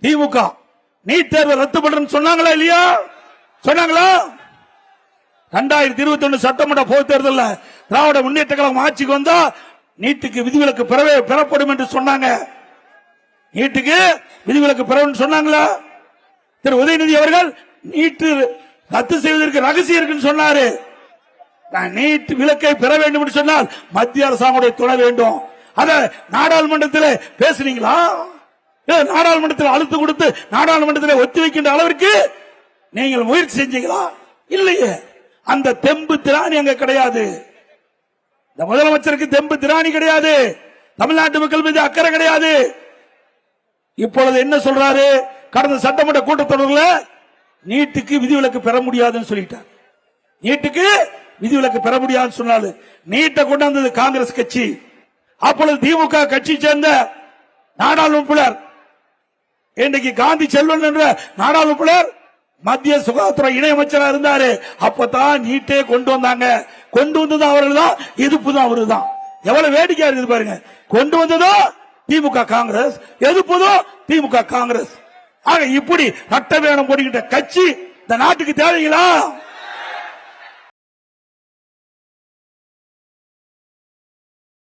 திமுக NEET தேர்வை ரத்து பண்றேன்னு சொன்னாங்களா இல்லையா? சொன்னாங்களா? 2021 சட்டமன்ற பொதுத் தேர்தலில் திராவிட முன்னேற்ற கழகம் ஆட்சிக்கு வந்தா நீட்டுக்கு விதிவிலக்கு பெறப்படும் என்று சொன்னாங்க. நீட்டுக்கு விதிவிலக்கு பெறவும் சொன்னாங்களா? திரு உதயநிதி அவர்கள் நீட்டு ரத்து செய்வதற்கு ரகசியம் இருக்குன்னு சொன்னாரு. நீட் விலக்கை பெற வேண்டும் என்று சொன்னால் மத்திய அரசாங்க துணை வேண்டும். அத நாடாளுமன்றத்தில் பேசுறீங்களா? நாடாளுமன்றத்தில் அழுத்தம் கொடுத்து நாடாளுமன்றத்தில் ஒத்தி வைக்கின்ற அளவிற்கு நீங்கள் முயற்சி செஞ்சீங்களா? இல்லையே. அந்த தெம்பு திராணி அங்க கிடையாது. இந்த முதலமைச்சருக்கு தெம்பு திராணி கிடையாது. தமிழ்நாட்டு மக்கள் மீது அக்கறை கிடையாது. இப்பொழுது என்ன சொல்றாரு? கடந்த சட்டமன்ற கூட்டத்தொடரில் நீட்டுக்கு விதிவிலக்கு பெற முடியாதுன்னு சொல்லிட்டார். நீட்டுக்கு விதிவிலக்கு பெற முடியாதுன்னு சொன்னாலும் நீட்டை கொண்டு வந்தது காங்கிரஸ் கட்சி. அப்பொழுது திமுக கட்சி சேர்ந்த நாடாளுமன்ற இன்றைக்கு காந்தி செல்வன் என்ற நாடாளுமன்ற மத்திய சுகாதார இணையமைச்சராக இருந்தாரு. அப்பதான் நீட்டே கொண்டு வந்தாங்க. கொண்டு வந்தது அவர்கள் தான், எதிர்ப்பு தான் அவரு தான். எவ்வளவு வேடிக்கையா இருக்குது பாருங்க. கொண்டு வந்ததோ திமுக காங்கிரஸ், எதிர்ப்பதோ திமுக காங்கிரஸ். ஆக இப்படி சட்ட வேணும் போடுகின்ற கட்சி இந்த நாட்டுக்கு தேவைங்களா?